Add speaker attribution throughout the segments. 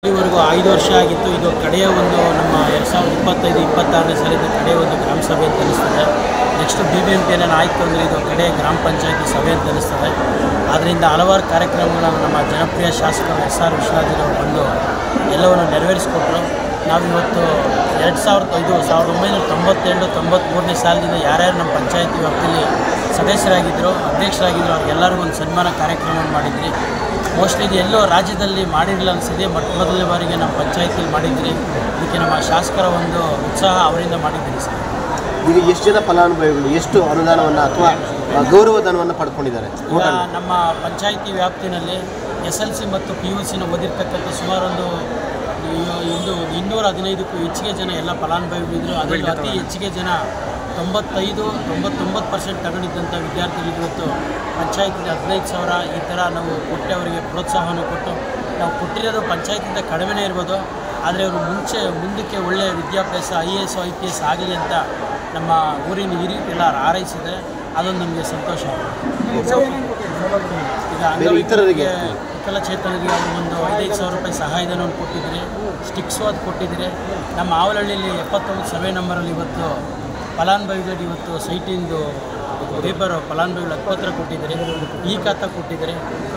Speaker 1: ಇಲ್ಲಿವರೆಗೂ 5 ವರ್ಷ ಆಗಿತ್ತು. ಇದು ಕಡೆಯ ಒಂದು ನಮ್ಮ 2025-26ನೇ ಸಾಲಿನ ಕಡೆಯ ಒಂದು ಗ್ರಾಮ ಸಭೆ ಅಂತ ಅನಿಸ್ತದೆ. ನೆಕ್ಸ್ಟ್ BBMP ಏನೇನು ಆಯಿತು ಅಂದರೆ ಇದು ಕಡೆಯ ಗ್ರಾಮ ಪಂಚಾಯತಿ ಸಭೆ ಅಂತ ಅನಿಸ್ತದೆ. ಆದ್ದರಿಂದ ಹಲವಾರು ಕಾರ್ಯಕ್ರಮಗಳನ್ನು ನಮ್ಮ ಜನಪ್ರಿಯ ಶಾಸಕರು SR ವಿಶ್ವನಾಥ್ ಬಂದು ಎಲ್ಲವನ್ನು ನೆರವೇರಿಸಿಕೊಟ್ರು. ನಾವಿವತ್ತು 1992-93ನೇ ಸಾಲಿನಿಂದ ಯಾರ್ಯಾರು ನಮ್ಮ ಪಂಚಾಯತಿ ವ್ಯಾಪ್ತಿಯಲ್ಲಿ ಸದಸ್ಯರಾಗಿದ್ದರು, ಅಧ್ಯಕ್ಷರಾಗಿದ್ದರು, ಅವ್ರಿಗೆಲ್ಲರಿಗೂ ಒಂದು ಸನ್ಮಾನ ಕಾರ್ಯಕ್ರಮವನ್ನು ಮಾಡಿದ್ರಿ. ಮೋಸ್ಟ್ಲಿ ಇದು ಎಲ್ಲೋ ರಾಜ್ಯದಲ್ಲಿ ಮಾಡಿರಲಿಲ್ಲ ಅನಿಸಿದೆ. ಮೊದಲನೇ ಬಾರಿಗೆ ನಮ್ಮ ಪಂಚಾಯತಿಯಲ್ಲಿ ಮಾಡಿದ್ರಿ. ಇದಕ್ಕೆ ನಮ್ಮ ಶಾಸಕರ ಒಂದು ಉತ್ಸಾಹ ಅವರಿಂದ ಮಾಡಿದ್ದೀರಿ ಸರ್.
Speaker 2: ಈಗ ಎಷ್ಟು ಜನ ಫಲಾನುಭವಿಗಳು ಎಷ್ಟು ಅನುದಾನವನ್ನು ಅಥವಾ ಗೌರವಧನವನ್ನು ಪಡ್ಕೊಂಡಿದ್ದಾರೆ?
Speaker 1: ನಮ್ಮ ಪಂಚಾಯತಿ ವ್ಯಾಪ್ತಿನಲ್ಲಿ SLC ಮತ್ತು PUCನ ಓದಿರ್ತಕ್ಕಂಥ ಸುಮಾರು ಒಂದು 215ಕ್ಕೂ ಹೆಚ್ಚಿಗೆ ಜನ ಎಲ್ಲ ಫಲಾನುಭವಿಗಳಿದ್ರು. ಅದರಲ್ಲಿ ಅತಿ ಹೆಚ್ಚಿಗೆ ಜನ 95-99% ತಗೊಂಡಿದ್ದಂಥ ವಿದ್ಯಾರ್ಥಿಗಳು ಇವತ್ತು ಪಂಚಾಯತಿಗೆ 15,000 ಈ ಥರ ನಾವು ಕೊಟ್ಟು ಅವರಿಗೆ ಪ್ರೋತ್ಸಾಹವನ್ನು ಕೊಟ್ಟು ನಾವು ಕೊಟ್ಟಿರೋದು ಪಂಚಾಯತಿಂದ ಕಡಿಮೆನೇ ಇರ್ಬೋದು, ಆದರೆ ಅವರು ಮುಂದಕ್ಕೆ ಒಳ್ಳೆಯ ವಿದ್ಯಾಭ್ಯಾಸ IAS IPS ಆಗಲಿ ಅಂತ ನಮ್ಮ ಊರಿನ ಹಿರಿಯರೆಲ್ಲ ಹಾರೈಸಿದರೆ ಅದೊಂದು ನಮಗೆ ಸಂತೋಷ. ಈಗ ಅಂಗವಿಕಲರಿಗೆ ವಿಕಲಚೇತನರಿಗೆ ಅವರು ಒಂದು 5,000 ರೂಪಾಯಿ ಸಹಾಯಧನವನ್ನು ಕೊಟ್ಟಿದ್ದೀರಿ. ಸ್ಟಿಕ್ಸು ಅದು ಕೊಟ್ಟಿದ್ದೀರಿ. ನಮ್ಮ ಆವಲಹಳ್ಳಿಯಲ್ಲಿ 79 ಸರ್ವೆ ನಂಬರಲ್ಲಿ ಇವತ್ತು ಫಲಾನುಭವಿಗಳಿಗೆ ಇವತ್ತು ಸೈಟಿಂದು ಪೇಪರ್ ಫಲಾನುಭವಿಗಳು ಹಕ್ಕುಪತ್ರ ಕೊಟ್ಟಿದ್ದಾರೆ, ಖಾತಾ ಕೊಟ್ಟಿದ್ದಾರೆ.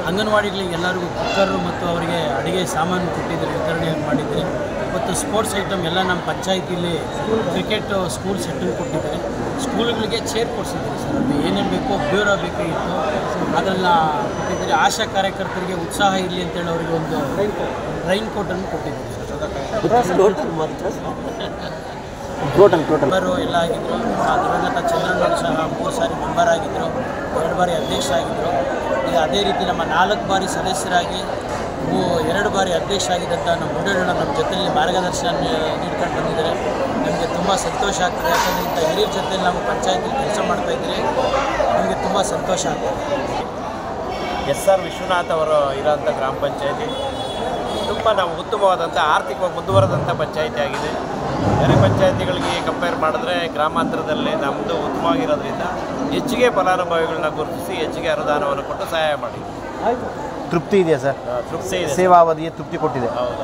Speaker 1: ಅಂಗನವಾಡಿಗಳಿಗೆ ಎಲ್ಲರಿಗೂ ಕುಕ್ಕರು ಮತ್ತು ಅವರಿಗೆ ಅಡುಗೆ ಸಾಮಾನು ಕೊಟ್ಟಿದ್ದಾರೆ, ವಿತರಣೆ ಮಾಡಿದ್ದಾರೆ. ಮತ್ತು ಸ್ಪೋರ್ಟ್ಸ್ ಐಟಮ್ ಎಲ್ಲ ನಮ್ಮ ಪಂಚಾಯತಿಯಲ್ಲಿ ಕ್ರಿಕೆಟ್ ಸ್ಕೂಲ್ ಸೆಟ್ಟನ್ನು ಕೊಟ್ಟಿದ್ದಾರೆ. ಸ್ಕೂಲ್ಗಳಿಗೆ ಚೇರ್ ಕೊಡಿಸಿದ್ದಾರೆ ಸರ್. ಅದು ಏನೇನು ಬೇಕೋ ಬ್ಯೂರೋ ಬೇಕಾಗಿತ್ತು ಅದನ್ನು ಕೊಟ್ಟಿದ್ದಾರೆ. ಆಶಾ ಕಾರ್ಯಕರ್ತರಿಗೆ ಉತ್ಸಾಹ ಇರಲಿ ಅಂತೇಳಿ ಅವರಿಗೆ ಒಂದು ರೈನ್ ಕೋಟನ್ನು ಕೊಟ್ಟಿದ್ದಾರೆ ಮೆಂಬರು ಎಲ್ಲ ಆಗಿದ್ದರು. ದಿವಂಗತ ಚಂದ್ರಣ್ಣವರು ಸಹ 3 ಸಾರಿ ಮೆಂಬರ್ ಆಗಿದ್ದರು, 2 ಬಾರಿ ಅಧ್ಯಕ್ಷರಾಗಿದ್ದರು. ಈಗ ಅದೇ ರೀತಿ ನಮ್ಮ 4 ಬಾರಿ ಸದಸ್ಯರಾಗಿ 2 ಬಾರಿ ಅಧ್ಯಕ್ಷರಾಗಿದ್ದಂಥ ನಮ್ಮ ಮುಂಡೇರಣ್ಣ ನಮ್ಮ ಜೊತೆಯಲ್ಲಿ ಮಾರ್ಗದರ್ಶನ ನೀಡ್ಕೊಂಡು ಬಂದಿದ್ದಾರೆ. ನಮಗೆ ತುಂಬ ಸಂತೋಷ ಆಗ್ತದೆ. ಯಾಕಂದರೆ ಇಂಥ ಹಿರಿಯರ ಜೊತೆಯಲ್ಲಿ ನಾವು ಪಂಚಾಯತಿಯಲ್ಲಿ ಕೆಲಸ ಮಾಡ್ತಾಯಿದ್ರೆ ನಮಗೆ ತುಂಬ ಸಂತೋಷ ಆಗ್ತದೆ.
Speaker 3: SR ವಿಶ್ವನಾಥ್ ಅವರು ಇರೋಂಥ ಗ್ರಾಮ ಪಂಚಾಯತಿ ತುಂಬ ನಾವು ಉತ್ತಮವಾದಂಥ ಆರ್ಥಿಕವಾಗಿ ಮುಂದುವರೆದಂಥ ಪಂಚಾಯತಿ ಆಗಿದೆ. ಬೇರೆ ಪಂಚಾಯತಿಗಳಿಗೆ ಕಂಪೇರ್ ಮಾಡಿದ್ರೆ ಗ್ರಾಮಾಂತರದಲ್ಲಿ ನಮ್ಮದು ಉತ್ತಮವಾಗಿರೋದ್ರಿಂದ ಹೆಚ್ಚಿಗೆ ಫಲಾನುಭವಿಗಳನ್ನ ಗುರುತಿಸಿ ಹೆಚ್ಚಿಗೆ ಅನುದಾನವನ್ನು ಕೊಟ್ಟು ಸಹಾಯ ಮಾಡಿ.
Speaker 2: ತೃಪ್ತಿ ಇದೆಯಾ ಸರ್?
Speaker 3: ತೃಪ್ತಿ ಇದೆ.
Speaker 2: ಸೇವಾವಧಿಗೆ ತೃಪ್ತಿ ಕೊಟ್ಟಿದೆ.
Speaker 3: ಹೌದು.